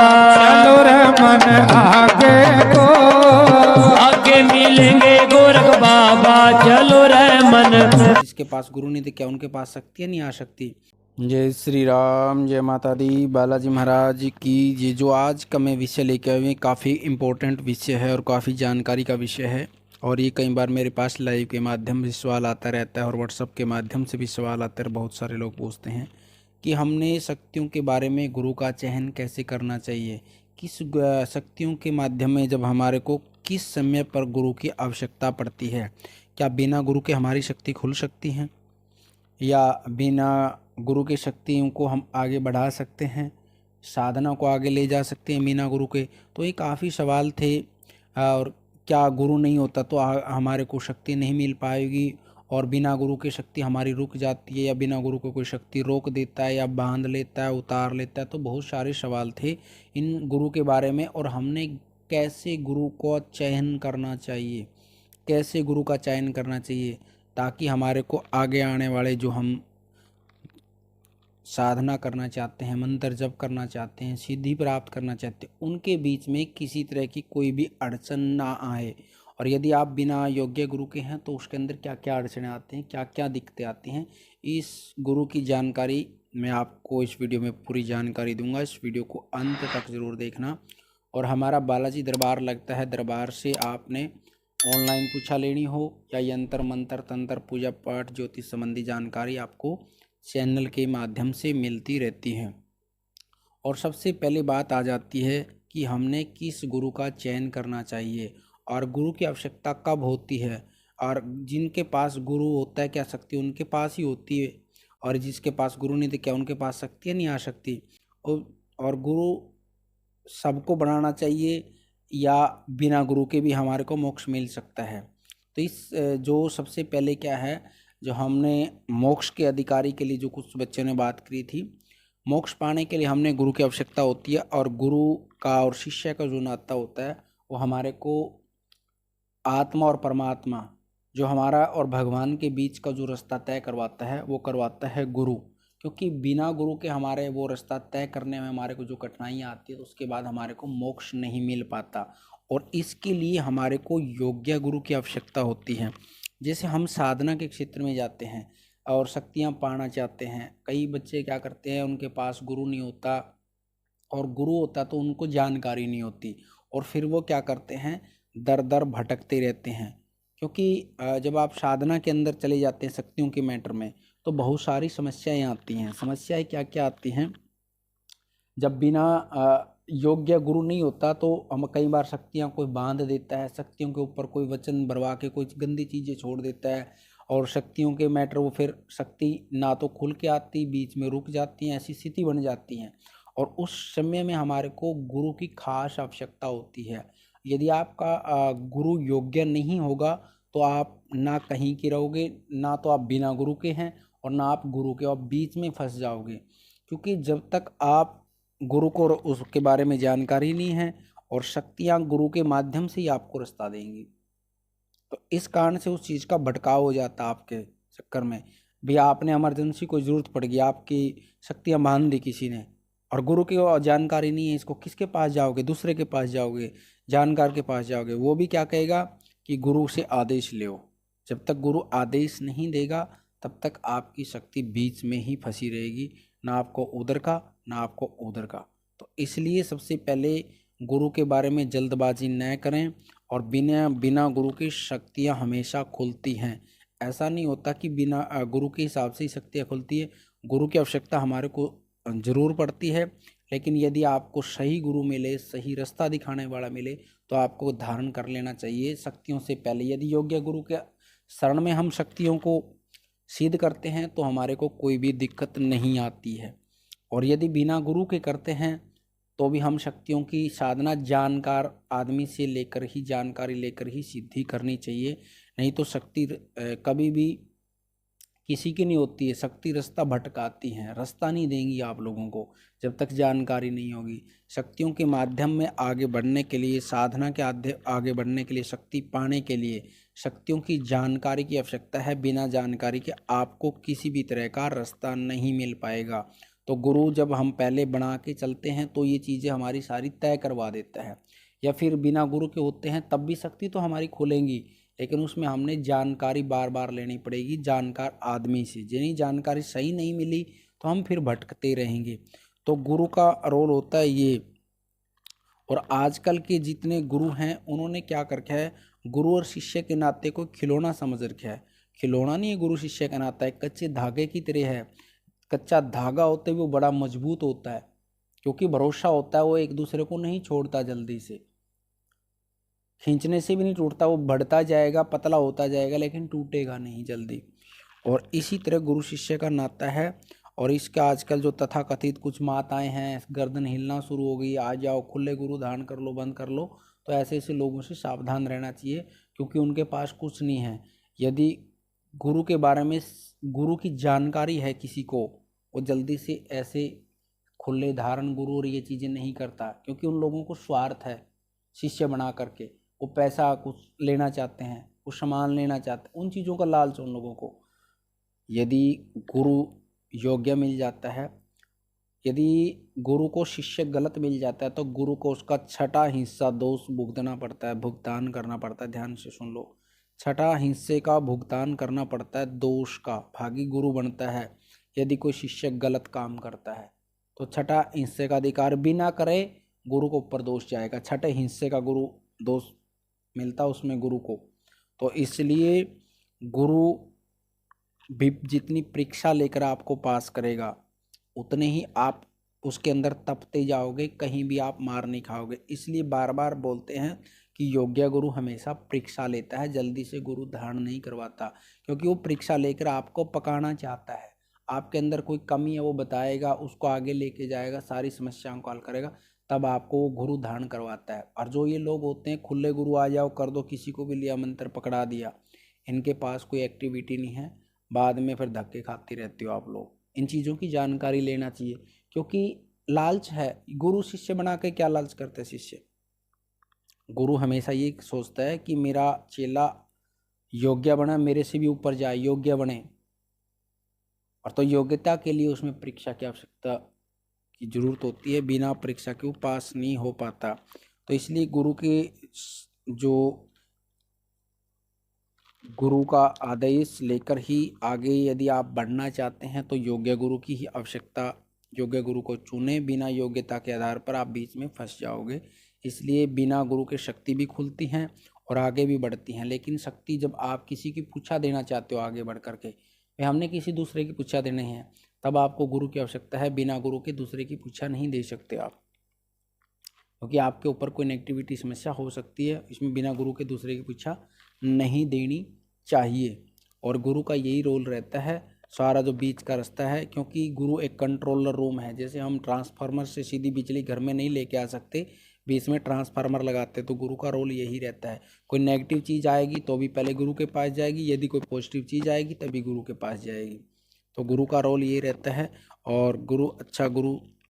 बाबा। चलो रे मन आगे को, आगे मिलेंगे गोरख बाबा, चलो रे मन। जिसके पास गुरु नहीं थे क्या उनके पास शक्ति नहीं आ सकती। जय श्री राम, जय माता दी, बालाजी महाराज की। ये जो आज का मैं विषय लेके आए हैं काफ़ी इम्पोर्टेंट विषय है और काफ़ी जानकारी का विषय है। और ये कई बार मेरे पास लाइव के माध्यम से सवाल आता रहता है और व्हाट्सअप के माध्यम से भी सवाल आते हैं। बहुत सारे लोग पूछते हैं कि हमने शक्तियों के बारे में गुरु का चयन कैसे करना चाहिए, किस शक्तियों के माध्यम में जब हमारे को किस समय पर गुरु की आवश्यकता पड़ती है। क्या बिना गुरु के हमारी शक्ति खुल सकती हैं या बिना गुरु की शक्तियों को हम आगे बढ़ा सकते हैं, साधना को आगे ले जा सकते हैं बिना गुरु के। तो ये काफ़ी सवाल थे। और क्या गुरु नहीं होता तो हमारे को शक्ति नहीं मिल पाएगी, और बिना गुरु की शक्ति हमारी रुक जाती है, या बिना गुरु को कोई शक्ति रोक देता है या बांध लेता है, उतार लेता है। तो बहुत सारे सवाल थे इन गुरु के बारे में। और हमने कैसे गुरु को चयन करना चाहिए, कैसे गुरु का चयन करना चाहिए ताकि हमारे को आगे आने वाले जो हम साधना करना चाहते हैं, मंत्र जप करना चाहते हैं, सिद्धि प्राप्त करना चाहते हैं, उनके बीच में किसी तरह की कोई भी अड़चन ना आए। और यदि आप बिना योग्य गुरु के हैं तो उसके अंदर क्या क्या अड़चनें आती हैं, क्या क्या दिक्कतें आती हैं, इस गुरु की जानकारी मैं आपको इस वीडियो में पूरी जानकारी दूंगा। इस वीडियो को अंत तक ज़रूर देखना। और हमारा बालाजी दरबार लगता है, दरबार से आपने ऑनलाइन पूछा लेनी हो या यंत्र मंत्र तंत्र पूजा पाठ ज्योतिष संबंधी जानकारी आपको चैनल के माध्यम से मिलती रहती है। और सबसे पहले बात आ जाती है कि हमने किस गुरु का चयन करना चाहिए और गुरु की आवश्यकता कब होती है। और जिनके पास गुरु होता है क्या शक्ति उनके पास ही होती है, और जिसके पास गुरु नहीं तो क्या उनके पास शक्ति नहीं आ सकती। और गुरु सबको बनाना चाहिए या बिना गुरु के भी हमारे को मोक्ष मिल सकता है। तो इस जो सबसे पहले क्या है, जो हमने मोक्ष के अधिकारी के लिए जो कुछ बच्चों ने बात करी थी, मोक्ष पाने के लिए हमने गुरु की आवश्यकता होती है। और गुरु का और शिष्य का जो नाता होता है वो हमारे को आत्मा और परमात्मा, जो हमारा और भगवान के बीच का जो रास्ता तय करवाता है वो करवाता है गुरु। क्योंकि बिना गुरु के हमारे वो रास्ता तय करने में हमारे को जो कठिनाइयाँ आती है तो उसके बाद हमारे को मोक्ष नहीं मिल पाता। और इसके लिए हमारे को योग्य गुरु की आवश्यकता होती है। जैसे हम साधना के क्षेत्र में जाते हैं और शक्तियाँ पाना चाहते हैं, कई बच्चे क्या करते हैं, उनके पास गुरु नहीं होता, और गुरु होता तो उनको जानकारी नहीं होती, और फिर वो क्या करते हैं, दर दर भटकते रहते हैं। क्योंकि जब आप साधना के अंदर चले जाते हैं शक्तियों के मैटर में तो बहुत सारी समस्याएं आती हैं। समस्याएं क्या क्या आती हैं, जब बिना योग्य गुरु नहीं होता तो हम कई बार शक्तियाँ कोई बांध देता है, शक्तियों के ऊपर कोई वचन भरवा के कोई गंदी चीज़ें छोड़ देता है, और शक्तियों के मैटर वो फिर शक्ति ना तो खुल के आती, बीच में रुक जाती हैं, ऐसी स्थिति बन जाती हैं। और उस समय में हमारे को गुरु की खास आवश्यकता होती है। यदि आपका गुरु योग्य नहीं होगा तो आप ना कहीं के रहोगे, ना तो आप बिना गुरु के हैं और ना आप गुरु के, आप बीच में फंस जाओगे। क्योंकि जब तक आप गुरु को उसके बारे में जानकारी नहीं है, और शक्तियाँ गुरु के माध्यम से ही आपको रास्ता देंगी, तो इस कारण से उस चीज़ का भटकाव हो जाता है आपके चक्कर में। भी आपने इमरजेंसी कोई ज़रूरत पड़ गई, आपकी शक्तियाँ बांध दी किसी ने, और गुरु की जानकारी नहीं है, इसको किसके पास जाओगे, दूसरे के पास जाओगे, जानकार के पास जाओगे। वो भी क्या कहेगा कि गुरु से आदेश लो। जब तक गुरु आदेश नहीं देगा तब तक आपकी शक्ति बीच में ही फंसी रहेगी, ना आपको उधर का ना आपको उधर का। तो इसलिए सबसे पहले गुरु के बारे में जल्दबाजी न करें, और बिना गुरु की शक्तियाँ हमेशा खुलती हैं। ऐसा नहीं होता कि बिना गुरु के हिसाब से ही शक्तियाँ खुलती है। गुरु की आवश्यकता हमारे को ज़रूर पड़ती है, लेकिन यदि आपको सही गुरु मिले, सही रास्ता दिखाने वाला मिले तो आपको धारण कर लेना चाहिए शक्तियों से पहले। यदि योग्य गुरु के शरण में हम शक्तियों को सिद्ध करते हैं तो हमारे को कोई भी दिक्कत नहीं आती है। और यदि बिना गुरु के करते हैं तो भी हम शक्तियों की साधना जानकार आदमी से लेकर ही, जानकारी लेकर ही सिद्धि करनी चाहिए। नहीं तो शक्ति कभी भी किसी की नहीं होती है। शक्ति रास्ता भटकाती हैं, रास्ता नहीं देंगी आप लोगों को जब तक जानकारी नहीं होगी। शक्तियों के माध्यम में आगे बढ़ने के लिए, साधना के आगे बढ़ने के लिए, शक्ति पाने के लिए शक्तियों की जानकारी की आवश्यकता है। बिना जानकारी के आपको किसी भी तरह का रास्ता नहीं मिल पाएगा। तो गुरु जब हम पहले बना के चलते हैं तो ये चीज़ें हमारी सारी तय करवा देता है। या फिर बिना गुरु के होते हैं तब भी शक्ति तो हमारी खुलेंगी, लेकिन उसमें हमने जानकारी बार बार लेनी पड़ेगी जानकार आदमी से। जिन्हें जानकारी सही नहीं मिली तो हम फिर भटकते रहेंगे। तो गुरु का रोल होता है ये। और आजकल के जितने गुरु हैं उन्होंने क्या कर रखा है, गुरु और शिष्य के नाते को खिलौना समझ रखा है। खिलौना नहीं है गुरु शिष्य का नाता, है कच्चे धागे की तरह है। कच्चा धागा होते हुए वो बड़ा मजबूत होता है, क्योंकि भरोसा होता है, वो एक दूसरे को नहीं छोड़ता, जल्दी से खींचने से भी नहीं टूटता, वो बढ़ता जाएगा, पतला होता जाएगा, लेकिन टूटेगा नहीं जल्दी। और इसी तरह गुरु शिष्य का नाता है। और इसका आजकल जो तथाकथित कुछ माताएं हैं, गर्दन हिलना शुरू हो गई, आ जाओ खुले गुरु धारण कर लो, बंद कर लो, तो ऐसे ऐसे लोगों से सावधान रहना चाहिए, क्योंकि उनके पास कुछ नहीं है। यदि गुरु के बारे में गुरु की जानकारी है किसी को, वो जल्दी से ऐसे खुले धारण गुरु और ये चीज़ें नहीं करता, क्योंकि उन लोगों को स्वार्थ है शिष्य बना करके। वो पैसा कुछ लेना चाहते हैं, कुछ सामान लेना चाहते हैं, उन चीज़ों का लालच उन लोगों को। यदि गुरु योग्य मिल जाता है, यदि गुरु को शिष्य गलत मिल जाता है, तो गुरु को उसका छठा हिस्सा दोष भुगतना पड़ता है, भुगतान करना पड़ता है। ध्यान से सुन लो, छठा हिस्से का भुगतान करना पड़ता है, दोष का। भागी गुरु बनता है यदि कोई शिष्य गलत काम करता है, तो छठा हिस्से का अधिकार बिना करे गुरु को ऊपर दोष जाएगा। छठे हिस्से का गुरु दोष मिलता उसमें गुरु को। तो इसलिए गुरु भी जितनी परीक्षा लेकर आपको पास करेगा, उतने ही आप उसके अंदर तपते जाओगे, कहीं भी आप मार नहीं खाओगे। इसलिए बार बार बोलते हैं कि योग्य गुरु हमेशा परीक्षा लेता है, जल्दी से गुरु धारण नहीं करवाता, क्योंकि वो परीक्षा लेकर आपको पकाना चाहता है। आपके अंदर कोई कमी है वो बताएगा, उसको आगे लेके जाएगा, सारी समस्याओं को हल करेगा, तब आपको वो गुरु धारण करवाता है। और जो ये लोग होते हैं खुले गुरु आ जाओ कर दो, किसी को भी लिया मंत्र पकड़ा दिया, इनके पास कोई एक्टिविटी नहीं है, बाद में फिर धक्के खाते रहते हो आप लोग। इन चीज़ों की जानकारी लेना चाहिए, क्योंकि लालच है। गुरु शिष्य बना के क्या लालच करते हैं शिष्य? गुरु हमेशा ये सोचता है कि मेरा चेला योग्य बना, मेरे से भी ऊपर जाए, योग्य बने। और तो योग्यता के लिए उसमें परीक्षा की आवश्यकता की जरूरत होती है, बिना परीक्षा के वो पास नहीं हो पाता। तो इसलिए गुरु के जो गुरु का आदेश लेकर ही आगे यदि आप बढ़ना चाहते हैं, तो योग्य गुरु की ही आवश्यकता, योग्य गुरु को चुने। बिना योग्यता के आधार पर आप बीच में फंस जाओगे। इसलिए बिना गुरु के शक्ति भी खुलती हैं और आगे भी बढ़ती हैं। लेकिन शक्ति जब आप किसी की पूछा देना चाहते हो आगे बढ़ करके, भाई हमने किसी दूसरे की पूछा देने हैं, तब आपको गुरु की आवश्यकता है। बिना गुरु के दूसरे की पूछा नहीं दे सकते आप, क्योंकि आपके ऊपर कोई नेगेटिविटी समस्या हो सकती है। इसमें बिना गुरु के दूसरे की पूछा नहीं देनी चाहिए। और गुरु का यही रोल रहता है, सारा जो बीच का रास्ता है, क्योंकि गुरु एक कंट्रोलर रूम है। जैसे हम ट्रांसफार्मर से सीधी बिजली घर में नहीं लेके आ सकते, बीच में ट्रांसफार्मर लगाते, तो गुरु का रोल यही रहता है। कोई नेगेटिव चीज़ आएगी तो भी पहले गुरु के पास जाएगी, यदि कोई पॉजिटिव चीज़ आएगी तभी गुरु के पास जाएगी। तो गुरु का रोल यही रहता है। और गुरु अच्छा गुरु